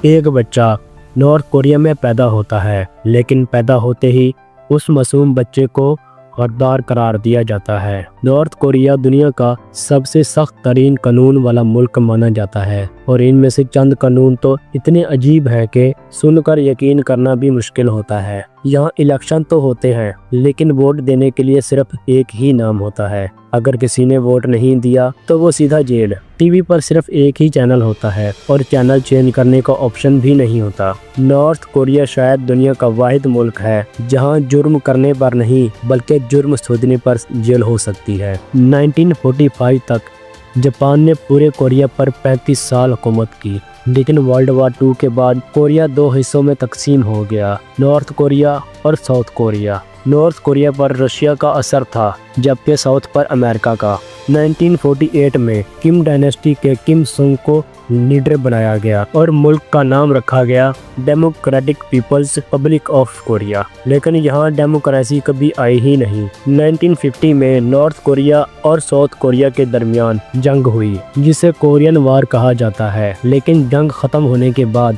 ایک بچہ north Korea میں پیدا ہوتا ہے، لیکن پیدا ہوتے ہی اس معصوم بچے کو غدار قرار دیا جاتا ہے۔ نارتھ کوریا دنیا کا سب سے سخت ترین قانون والا ملک مانا جاتا ہے، اور ان میں سے چند قانون تو اتنے عجیب ہیں کہ سن کر یقین کرنا بھی مشکل ہوتا ہے۔ یہاں الیکشن تو ہوتے ہیں، لیکن ووٹ دینے کے لیے صرف ایک ہی نام ہوتا ہے۔ اگر کسی نے ووٹ نہیں دیا تو وہ سیدھا جیل۔ ٹی وی پر صرف ایک ہی چینل ہوتا ہے اور چینل چینج کرنے کا آپشن بھی نہیں ہوتا۔ نارتھ کوریا شاید دنیا کا واحد ملک ہے جہاں جرم کرنے پر نہیں بلکہ جرم سوچنے پر جیل ہو سکتی ہے۔ 1945 تک جاپان نے پورے کوریا پر 35 سال حکومت کی، لیکن ورلڈ وار 2 کے بعد کوریا دو حصوں میں تقسیم ہو گیا، نارتھ کوریا اور ساؤتھ کوریا۔ نارتھ کوریا پر رشیا کا اثر تھا، جبکہ ساؤتھ پر امریکہ کا۔ 1948 میں کم ڈائنیسٹی کے کم سونگ کو لیڈر بنایا گیا اور ملک کا نام رکھا گیا Democratic People's Republic of Korea, لیکن یہاں ڈیموکریسی کبھی آئی ہی نہیں۔ 1950 میں نارتھ کوریا اور ساؤتھ کوریا کے درمیان جنگ ہوئی، جسے کورین وار کہا جاتا ہے، لیکن جنگ ختم ہونے کے بعد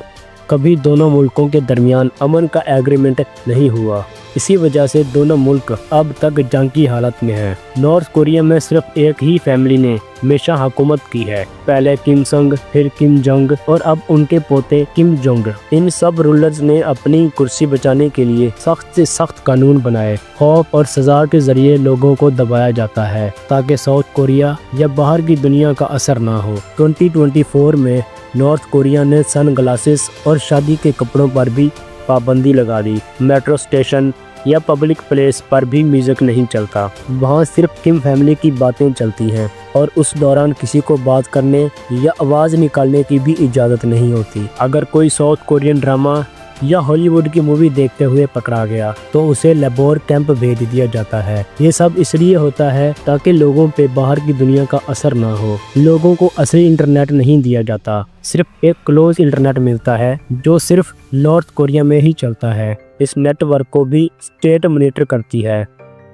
کبھی دونوں ملکوں کے درمیان امن کا ایگریمنٹ نہیں ہوا۔ اسی وجہ سے دونوں ملک اب تک جنگ کی حالت میں ہیں۔ نارتھ کوریا میں صرف ایک ہی فیملی نے ہمیشہ حکومت کی ہے، پہلے کم سنگ، پھر کم جونگ اور اب ان کے پوتے کم جونگ۔ ان سب رولرز نے اپنی کرسی بچانے کے لیے سخت سے سخت قانون بنائے۔ خوف اور سزا کے ذریعے لوگوں کو دبایا جاتا ہے تاکہ ساؤتھ کوریا یا باہر کی دنیا کا اثر نہ ہو۔ 2024 میں نارتھ کوریا نے سن گلاسز اور شادی کے کپڑوں پر بھی پابندی لگا دی۔ میٹرو اسٹیشن یا پبلک پلیس پر بھی میوزک نہیں چلتا، وہاں صرف کم فیملی کی باتیں چلتی ہیں، اور اس دوران کسی کو بات کرنے یا آواز نکالنے کی بھی اجازت نہیں ہوتی۔ اگر کوئی ساؤتھ کورین ڈرامہ یا ہالی ووڈ کی مووی دیکھتے ہوئے پکڑا گیا تو اسے لیبور کیمپ بھیج دیا جاتا ہے۔ یہ سب اس لیے ہوتا ہے تاکہ لوگوں پہ باہر کی دنیا کا اثر نہ ہو۔ لوگوں کو اصلی انٹرنیٹ نہیں دیا جاتا، صرف ایک کلوز انٹرنیٹ ملتا ہے جو صرف نارتھ کوریا میں ہی چلتا ہے۔ اس نیٹ ورک کو بھی اسٹیٹ مانیٹر کرتی ہے،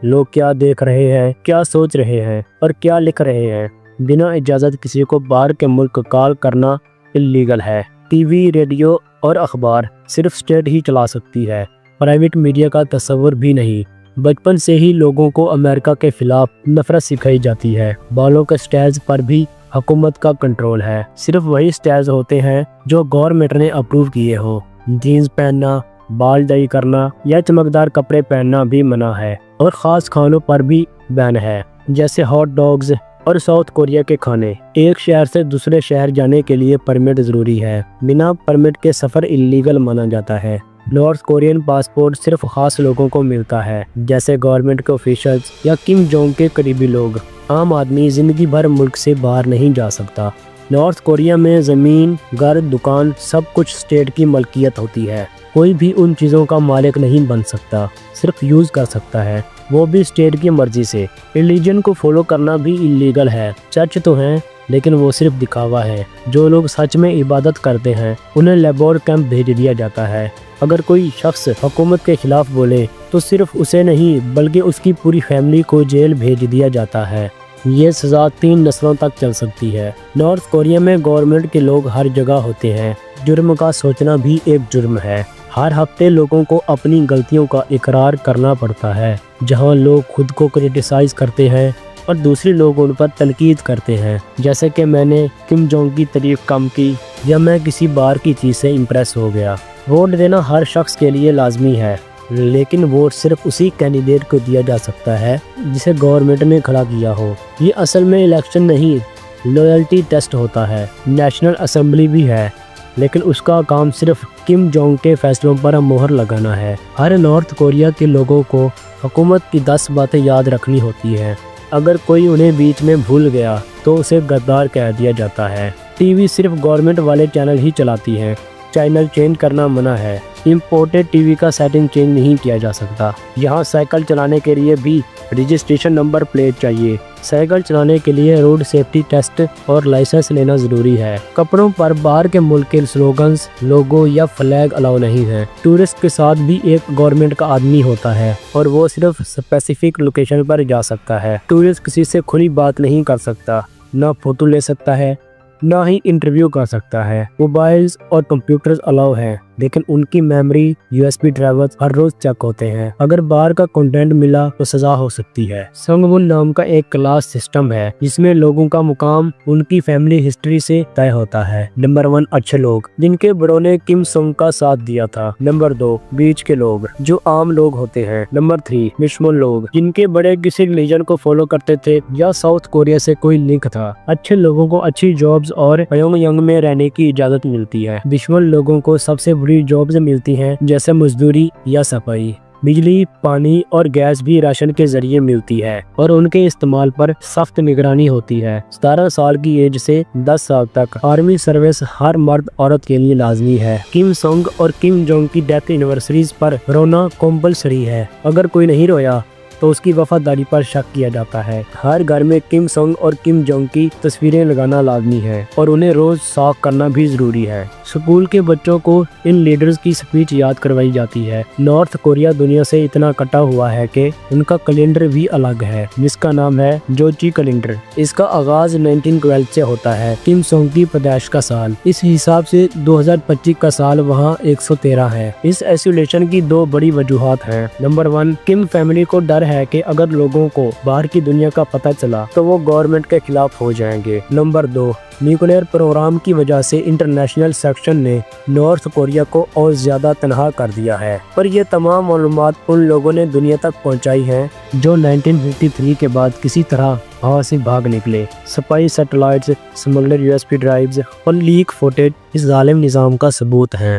لوگ کیا دیکھ رہے ہیں، کیا سوچ رہے ہیں اور کیا لکھ رہے ہیں۔ بنا اجازت کسی کو باہر کے ملک کال کرنا اللیگل ہے۔ ٹی وی، ریڈیو اور اخبار صرف اسٹیٹ ہی چلا سکتی ہے، پرائیویٹ میڈیا کا تصور بھی نہیں۔ بچپن سے ہی لوگوں کو امریکہ کے خلاف نفرت سکھائی جاتی ہے۔ بالوں کے سٹائلز پر بھی حکومت کا کنٹرول ہے، صرف وہی سٹائلز ہوتے ہیں جو گورنمنٹ نے اپروو کیے ہوں۔ جینز پہننا، بال ڈائی کرنا یا چمکدار کپڑے پہننا بھی منع ہے، اور خاص کھانوں پر بھی بین ہے، جیسے ہاٹ ڈاگز اور ساؤتھ کوریا کے کھانے۔ ایک شہر سے دوسرے شہر جانے کے لیے پرمٹ ضروری ہے، بنا پرمٹ کے سفر اللیگل مانا جاتا ہے۔ نارتھ کورین پاسپورٹ صرف خاص لوگوں کو ملتا ہے، جیسے گورنمنٹ کے آفیشلز یا کم جونگ کے قریبی لوگ۔ عام آدمی زندگی بھر ملک سے باہر نہیں جا سکتا۔ نارتھ کوریا میں زمین، گھر، دکان سب کچھ اسٹیٹ کی ملکیت ہوتی ہے۔ کوئی بھی ان چیزوں کا مالک نہیں بن سکتا، صرف یوز کر سکتا ہے، وہ بھی اسٹیٹ کی مرضی سے۔ ریلیجن کو فالو کرنا بھی اللیگل ہے۔ چرچ تو ہیں لیکن وہ صرف دکھاوا ہے۔ جو لوگ سچ میں عبادت کرتے ہیں انہیں لیبور کیمپ بھیج دیا جاتا ہے۔ اگر کوئی شخص حکومت کے خلاف بولے تو صرف اسے نہیں بلکہ اس کی پوری فیملی کو جیل بھیج دیا جاتا ہے۔ یہ سزا 3 نسلوں تک چل سکتی ہے۔ نارتھ کوریا میں گورنمنٹ کے لوگ ہر جگہ ہوتے ہیں۔ جرم کا سوچنا بھی ایک جرم ہے۔ ہر ہفتے لوگوں کو اپنی غلطیوں کا اقرار کرنا پڑتا ہے۔ جہاں لوگ خود کو کرٹیسائز کرتے ہیں اور دوسرے لوگ ان پر تنقید کرتے ہیں، جیسے کہ میں نے کم جونگ کی تعریف کم کی یا میں کسی بار کی چیز سے امپریس ہو گیا۔ ووٹ دینا ہر شخص کے لیے لازمی ہے، لیکن ووٹ صرف اسی کینڈیڈیٹ کو دیا جا سکتا ہے جسے گورنمنٹ نے کھڑا کیا ہو۔ یہ اصل میں الیکشن نہیں، لویلٹی ٹیسٹ ہوتا ہے۔ نیشنل اسمبلی بھی ہے، لیکن اس کا کام صرف کم جونگ کے فیصلوں پر مہر لگانا ہے۔ ہر نارتھ کوریا کے لوگوں کو حکومت کی 10 باتیں یاد رکھنی ہوتی ہیں۔ اگر کوئی انہیں بیچ میں بھول گیا تو اسے غدار کہہ دیا جاتا ہے۔ ٹی وی صرف گورنمنٹ والے چینل ہی چلاتی ہے، چینل چینج کرنا منع ہے۔ امپورٹڈ ٹی وی کا سیٹنگ چینج نہیں کیا جا سکتا۔ یہاں سائیکل چلانے کے لیے بھی رجسٹریشن نمبر پلیٹ چاہیے۔ سائیکل چلانے کے لیے روڈ سیفٹی ٹیسٹ اور لائسنس لینا ضروری ہے۔ کپڑوں پر باہر کے ملک کے سلوگنز، لوگو یا فلیگ الاؤ نہیں ہے۔ ٹورسٹ کے ساتھ بھی ایک گورنمنٹ کا آدمی ہوتا ہے اور وہ صرف اسپیسیفک لوکیشن پر جا سکتا ہے۔ ٹورسٹ کسی سے کھلی بات نہیں کر سکتا، نہ فوٹو لے سکتا ہے، نہ ہی انٹرویو کر سکتا ہے۔ موبائلز اور کمپیوٹرز الاؤ ہیں، لیکن ان کی میموری USB ڈرائیورز ہر روز چیک ہوتے ہیں۔ اگر باہر کا کنٹینٹ ملا تو سزا ہو سکتی ہے۔ سنگون نام کا ایک کلاس سسٹم ہے جس میں لوگوں کا مقام ان کی فیملی ہسٹری سے طے ہوتا ہے۔ نمبر 1 اچھے لوگ، جن کے بڑوں نے کم سونگ کا ساتھ دیا تھا۔ نمبر 2 بیچ کے لوگ، جو عام لوگ ہوتے ہیں۔ نمبر 3 مشمول لوگ، جن کے بڑے کسی ریلیجن کو فالو کرتے تھے یا ساؤتھ کوریا سے کوئی لنک تھا۔ اچھے لوگوں کو اچھی جابز اور پیونگ ینگ میں رہنے کی اجازت ملتی ہے۔ دشمن لوگوں کو سب سے بڑی جابز ملتی ہیں، جیسے مزدوری یا صفائی۔ بجلی، پانی اور گیس بھی راشن کے ذریعے ملتی ہے اور ان کے استعمال پر سخت نگرانی ہوتی ہے۔ 17 سال کی ایج سے 10 سال تک آرمی سروس ہر مرد عورت کے لیے لازمی ہے۔ کم سونگ اور کم جونگ کی ڈیتھ اینیورسریز پر رونا کمپلسری ہے۔ اگر کوئی نہیں رویا تو اس کی وفاداری پر شک کیا جاتا ہے۔ ہر گھر میں کم سونگ اور کم جونگ کی تصویریں لگانا لازمی ہے اور انہیں روز صاف کرنا بھی ضروری ہے۔ اسکول کے بچوں کو ان لیڈرز کی سپیچ یاد کروائی جاتی ہے۔ نارتھ کوریا دنیا سے اتنا کٹا ہوا ہے کہ ان کا کیلنڈر بھی الگ ہے، جس کا نام ہے جوچی کیلنڈر۔ اس کا آغاز 1912 سے ہوتا ہے، کم سونگ کی پیدائش کا سال۔ اس حساب سے 2025 کا سال وہاں 113 ہے۔ اس ایسولیشن کی 2 بڑی وجوہات ہیں۔ نمبر 1 کم فیملی کو ڈر ہے کہ اگر لوگوں کو باہر کی دنیا کا پتہ چلا تو وہ گورنمنٹ کے خلاف ہو جائیں گے۔ نمبر 2 نیوکلیئر پروگرام کی وجہ سے انٹرنیشنل سیکشن نے نارتھ کوریا کو اور زیادہ تنہا کر دیا ہے، پر یہ تمام معلومات ان لوگوں نے دنیا تک پہنچائی ہیں جو 1953 کے بعد کسی طرح وہاں سے بھاگ نکلے۔ Spy satellites, smuggler USB drives اور لیک فوٹیج اس ظالم نظام کا ثبوت ہیں۔